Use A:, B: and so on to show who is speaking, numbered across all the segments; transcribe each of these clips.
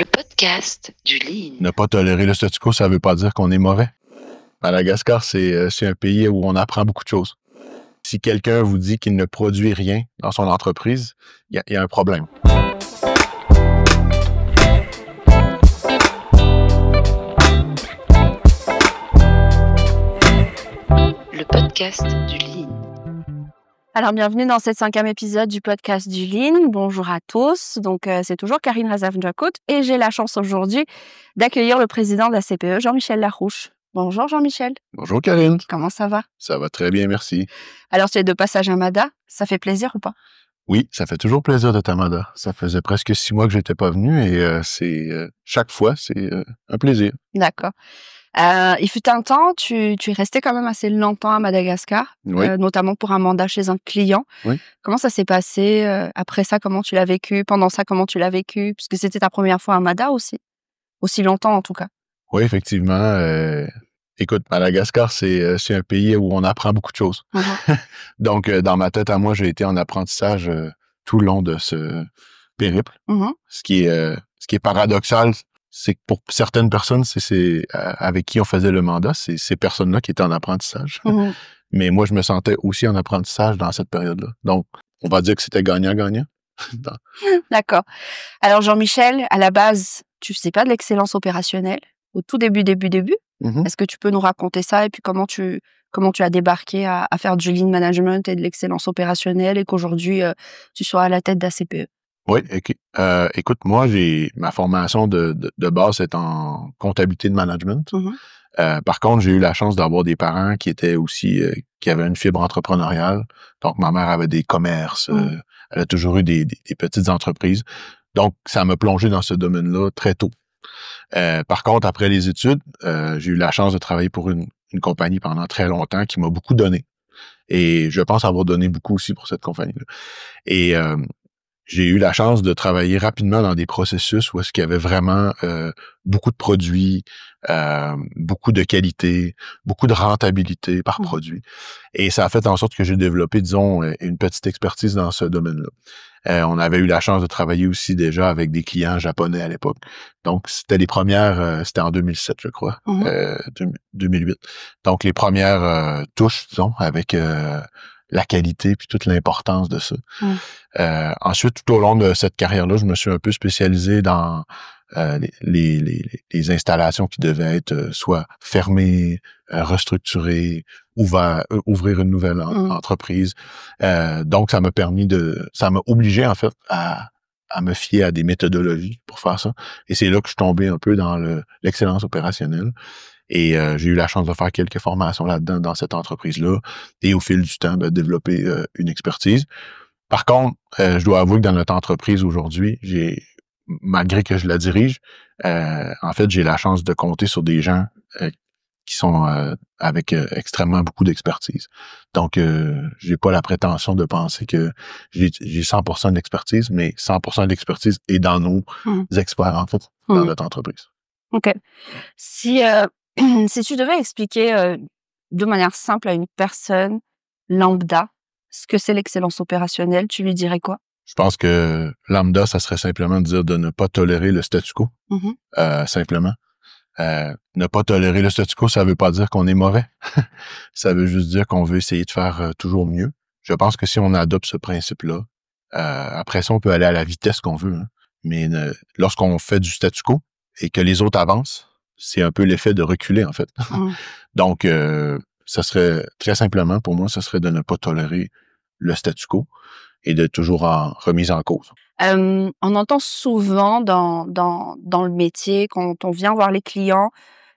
A: Le podcast du Lean.
B: Ne pas tolérer le statu quo, ça ne veut pas dire qu'on est mauvais. Madagascar, c'est un pays où on apprend beaucoup de choses. Si quelqu'un vous dit qu'il ne produit rien dans son entreprise, il y a un problème.
A: Le podcast du Lean.
C: Alors, bienvenue dans ce 5e épisode du podcast du Lean. Bonjour à tous. Donc, c'est toujours Karine Razaf-Njakout et j'ai la chance aujourd'hui d'accueillir le président de la CPE, Jean-Michel Larouche. Bonjour Jean-Michel.
B: Bonjour Karine.
C: Comment ça va?
B: Ça va très bien, merci.
C: Alors, tu es de passage à Mada. Ça fait plaisir ou pas?
B: Oui, ça fait toujours plaisir d'être à Mada. Ça faisait presque 6 mois que j'étais pas venu et chaque fois, c'est un plaisir.
C: D'accord. Il fut un temps, tu es resté quand même assez longtemps à Madagascar,
B: Oui.
C: Notamment pour un mandat chez un client.
B: Oui.
C: Comment ça s'est passé? Après ça, comment tu l'as vécu? Pendant ça, comment tu l'as vécu? Puisque c'était ta première fois à Mada aussi. Aussi longtemps en tout cas.
B: Oui, effectivement. Écoute, Madagascar, c'est un pays où on apprend beaucoup de choses.
C: Mhm.
B: Donc, dans ma tête à moi, j'ai été en apprentissage tout le long de ce périple.
C: Mhm.
B: Ce qui est paradoxal, c'est que pour certaines personnes, c'est avec qui on faisait le mandat, c'est ces personnes-là qui étaient en apprentissage.
C: Mhm.
B: Mais moi, je me sentais aussi en apprentissage dans cette période-là. Donc, on va dire que c'était gagnant-gagnant.
C: D'accord. Alors Jean-Michel, à la base, tu faisais pas de l'excellence opérationnelle au tout début.
B: Mhm.
C: Est-ce que tu peux nous raconter ça et puis comment tu as débarqué à faire du lean management et de l'excellence opérationnelle et qu'aujourd'hui tu sois à la tête de la CPE?
B: Oui, écoute, moi, ma formation de base est en comptabilité de management.
C: Mhm.
B: Par contre, j'ai eu la chance d'avoir des parents qui étaient aussi, qui avaient une fibre entrepreneuriale. Donc, ma mère avait des commerces, elle a toujours eu des petites entreprises. Donc, ça m'a plongé dans ce domaine-là très tôt. Par contre, après les études, j'ai eu la chance de travailler pour une compagnie pendant très longtemps qui m'a beaucoup donné. Et je pense avoir donné beaucoup aussi pour cette compagnie-là. Et j'ai eu la chance de travailler rapidement dans des processus où est-ce qu'il y avait vraiment beaucoup de produits, beaucoup de qualité, beaucoup de rentabilité par produit. Et ça a fait en sorte que j'ai développé, disons, une petite expertise dans ce domaine-là. On avait eu la chance de travailler aussi déjà avec des clients japonais à l'époque. Donc, c'était les premières, c'était en 2007, je crois, 2008. Donc, les premières touches, disons, avec la qualité puis toute l'importance de ça. Ensuite, tout au long de cette carrière-là, je me suis un peu spécialisé dans les installations qui devaient être soit fermées, restructurées, ouvrir une nouvelle entreprise. Donc, ça m'a obligé, en fait, à me fier à des méthodologies pour faire ça. Et c'est là que je suis tombé un peu dans l'excellence opérationnelle. Et j'ai eu la chance de faire quelques formations là-dedans, dans cette entreprise-là, et au fil du temps, de développer une expertise. Par contre, je dois avouer que dans notre entreprise aujourd'hui, malgré que je la dirige, en fait, j'ai la chance de compter sur des gens qui sont avec extrêmement beaucoup d'expertise. Donc, j'ai pas la prétention de penser que j'ai 100% de l'expertise, mais 100% de l'expertise est dans nos experts, en fait, dans notre entreprise.
C: OK. Si tu devais expliquer de manière simple à une personne lambda ce que c'est l'excellence opérationnelle, tu lui dirais quoi?
B: Je pense que lambda, ça serait simplement de dire de ne pas tolérer le statu quo, simplement. Ne pas tolérer le statu quo, ça veut pas dire qu'on est mauvais. Ça veut juste dire qu'on veut essayer de faire toujours mieux. Je pense que si on adopte ce principe-là, après ça, on peut aller à la vitesse qu'on veut. Hein. Mais lorsqu'on fait du statu quo et que les autres avancent, c'est un peu l'effet de reculer, en fait. Donc, ça serait, très simplement, pour moi, ça serait de ne pas tolérer le statu quo et de toujours en remise en cause.
C: On entend souvent dans le métier, quand on vient voir les clients,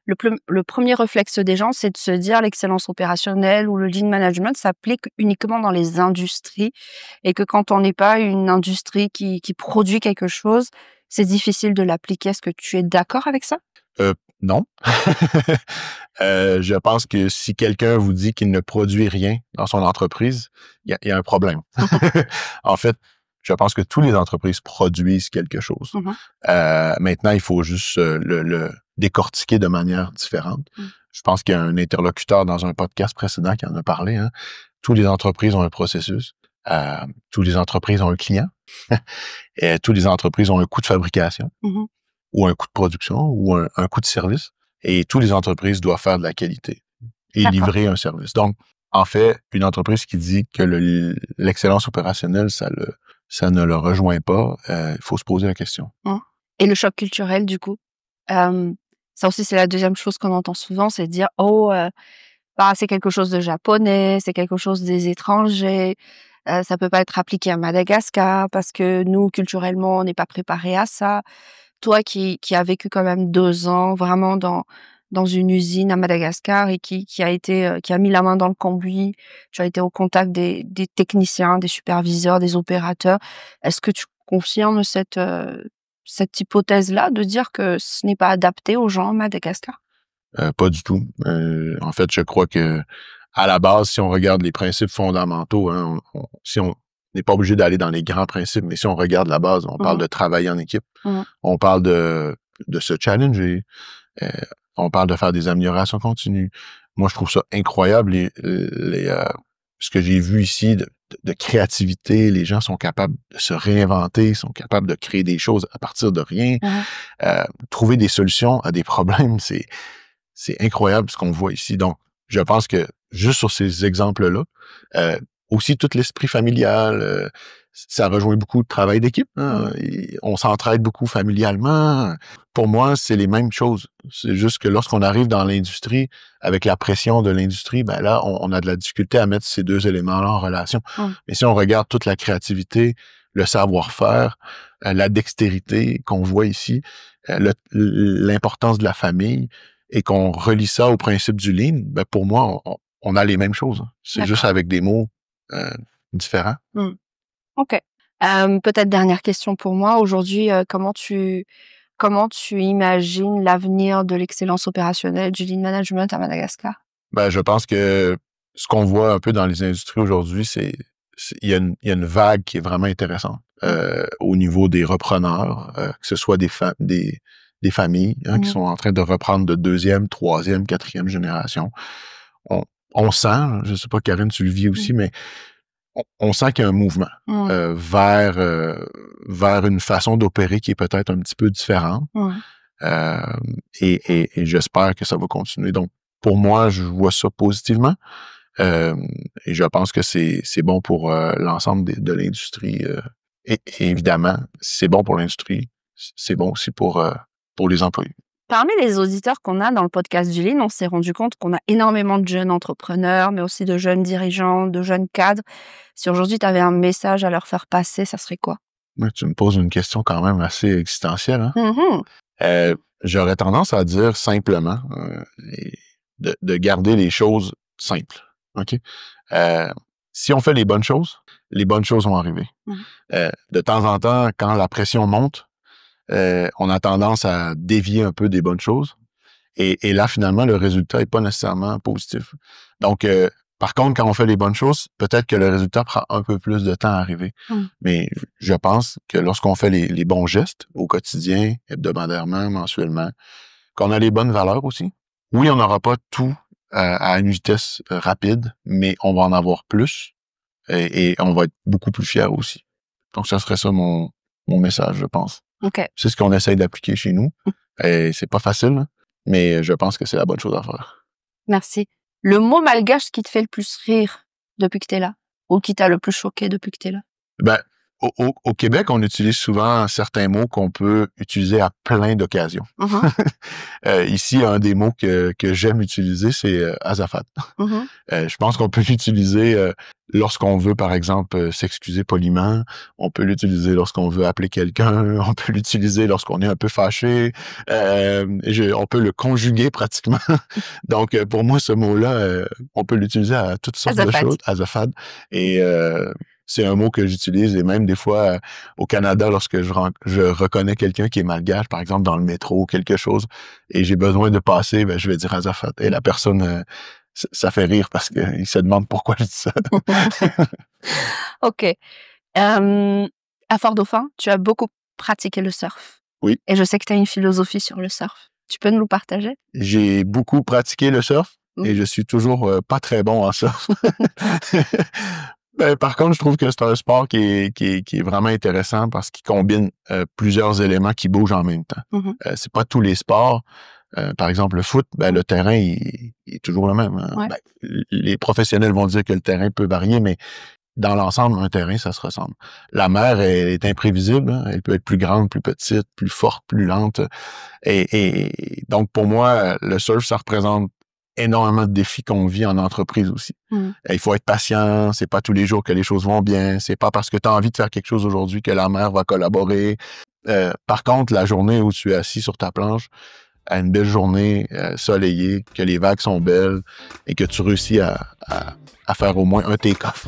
C: le premier réflexe des gens, c'est de se dire l'excellence opérationnelle ou le lean management s'applique uniquement dans les industries et que quand on n'est pas une industrie qui produit quelque chose, c'est difficile de l'appliquer. Est-ce que tu es d'accord avec ça?
B: Non. Je pense que si quelqu'un vous dit qu'il ne produit rien dans son entreprise, il y a un problème. En fait, je pense que toutes les entreprises produisent quelque chose. Maintenant, il faut juste le décortiquer de manière différente. Je pense qu'il y a un interlocuteur dans un podcast précédent qui en a parlé. Hein. Toutes les entreprises ont un processus. Toutes les entreprises ont un client. Et toutes les entreprises ont un coût de fabrication. ou un coût de production ou un coût de service. Et toutes les entreprises doivent faire de la qualité et
C: D'accord.
B: livrer un service. Donc, en fait, une entreprise qui dit que l'excellence opérationnelle, ça ne le rejoint pas, il faut se poser la question.
C: Et le choc culturel, du coup? Ça aussi, c'est la deuxième chose qu'on entend souvent, c'est de dire: «Oh, c'est quelque chose de japonais, c'est quelque chose des étrangers, ça peut pas être appliqué à Madagascar parce que nous, culturellement, on n'est pas préparés à ça». Toi qui as vécu quand même 2 ans vraiment dans une usine à Madagascar et qui a été, qui a mis la main dans le cambouis, tu as été au contact des techniciens, des superviseurs, des opérateurs. Est-ce que tu confirmes cette hypothèse-là de dire que ce n'est pas adapté aux gens à Madagascar?
B: Pas du tout. En fait, je crois que à la base, si on regarde les principes fondamentaux, hein, si on n'est pas obligé d'aller dans les grands principes, mais si on regarde la base, on parle de travailler en équipe, on parle de se challenger, euh, on parle de faire des améliorations continues. Moi, je trouve ça incroyable, ce que j'ai vu ici de créativité. Les gens sont capables de se réinventer, sont capables de créer des choses à partir de rien. Trouver des solutions à des problèmes, c'est incroyable ce qu'on voit ici. Donc, je pense que juste sur ces exemples-là, aussi tout l'esprit familial, ça rejoint beaucoup le travail d'équipe. Hein? On s'entraide beaucoup familialement. Pour moi, c'est les mêmes choses. C'est juste que lorsqu'on arrive dans l'industrie, avec la pression de l'industrie, ben là, on a de la difficulté à mettre ces deux éléments-là en relation. Mais si on regarde toute la créativité, le savoir-faire, la dextérité qu'on voit ici, l'importance de la famille, et qu'on relie ça au principe du lean, ben pour moi, on a les mêmes choses. C'est juste avec des mots différents.
C: OK. Peut-être dernière question pour moi. Aujourd'hui, comment tu imagines l'avenir de l'excellence opérationnelle, du lean management à Madagascar?
B: Ben, je pense que ce qu'on voit un peu dans les industries aujourd'hui, il y a une vague qui est vraiment intéressante au niveau des repreneurs, que ce soit des familles qui sont en train de reprendre de 2e, 3e, 4e génération. On sent, je sais pas, Karine, tu le vis aussi, mais on sent qu'il y a un mouvement vers une façon d'opérer qui est peut-être un petit peu différente. Et j'espère que ça va continuer. Donc, pour moi, je vois ça positivement. Et je pense que c'est bon pour l'ensemble de l'industrie. Et évidemment, c'est bon pour l'industrie. C'est bon aussi pour les employés.
C: Parmi les auditeurs qu'on a dans le podcast du Lean, on s'est rendu compte qu'on a énormément de jeunes entrepreneurs, mais aussi de jeunes dirigeants, de jeunes cadres. Si aujourd'hui, tu avais un message à leur faire passer, ça serait quoi?
B: Ouais, tu me poses une question quand même assez existentielle. Hein? J'aurais tendance à dire simplement de garder les choses simples. OK? Si on fait les bonnes choses vont arriver. De temps en temps, quand la pression monte, on a tendance à dévier un peu des bonnes choses. Et là, finalement, le résultat n'est pas nécessairement positif. Donc, par contre, quand on fait les bonnes choses, peut-être que le résultat prend un peu plus de temps à arriver. Mais je pense que lorsqu'on fait les bons gestes au quotidien, hebdomadairement, mensuellement, qu'on a les bonnes valeurs aussi, oui, on n'aura pas tout à une vitesse rapide, mais on va en avoir plus et on va être beaucoup plus fiers aussi. Donc, ça serait ça mon message, je pense.
C: Okay.
B: C'est ce qu'on essaye d'appliquer chez nous. Et c'est pas facile, mais je pense que c'est la bonne chose à faire.
C: Merci. Le mot malgache qui te fait le plus rire depuis que tu es là, ou qui t'a le plus choqué depuis que tu es là?
B: Ben, au Québec, on utilise souvent certains mots qu'on peut utiliser à plein d'occasions. Ici, un des mots que j'aime utiliser, c'est azafat. Je pense qu'on peut l'utiliser lorsqu'on veut, par exemple, s'excuser poliment. On peut l'utiliser lorsqu'on veut appeler quelqu'un. On peut l'utiliser lorsqu'on est un peu fâché. On peut le conjuguer pratiquement. Donc, pour moi, ce mot-là, on peut l'utiliser à toutes sortes de choses. Azafat. Et c'est un mot que j'utilise et même des fois au Canada, lorsque je reconnais quelqu'un qui est malgache, par exemple dans le métro ou quelque chose, et j'ai besoin de passer, ben, je vais dire azafat. Et la personne, ça fait rire parce qu'il se demande pourquoi je dis ça.
C: OK. À Fort-Dauphin, tu as beaucoup pratiqué le surf.
B: Oui.
C: Et je sais que tu as une philosophie sur le surf. Tu peux nous le partager?
B: J'ai beaucoup pratiqué le surf et je suis toujours pas très bon en surf. Ben, par contre, je trouve que c'est un sport qui est vraiment intéressant parce qu'il combine plusieurs éléments qui bougent en même temps. C'est pas tous les sports. Par exemple, le foot, ben, le terrain il est toujours le même. Hein.
C: Ouais.
B: Ben, les professionnels vont dire que le terrain peut varier, mais dans l'ensemble, un terrain, ça se ressemble. La mer elle est imprévisible. Hein. Elle peut être plus grande, plus petite, plus forte, plus lente. Et donc, pour moi, le surf, ça représente énormément de défis qu'on vit en entreprise aussi. Il faut être patient, c'est pas tous les jours que les choses vont bien, c'est pas parce que tu as envie de faire quelque chose aujourd'hui que la mer va collaborer. Par contre, la journée où tu es assis sur ta planche, à une belle journée soleillée, que les vagues sont belles et que tu réussis à faire au moins un take-off,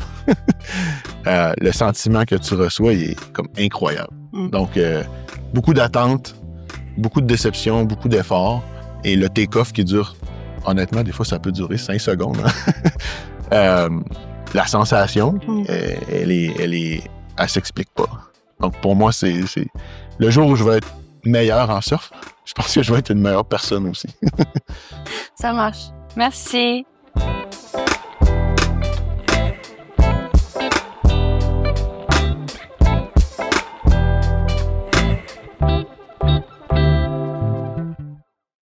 B: le sentiment que tu reçois il est comme incroyable. Donc, beaucoup d'attentes, beaucoup de déceptions, beaucoup d'efforts et le take-off qui dure, honnêtement, des fois, ça peut durer 5 secondes. Hein? La sensation, elle s'explique pas. Donc, pour moi, c'est le jour où je vais être meilleur en surf, je pense que je vais être une meilleure personne aussi.
C: Ça marche. Merci.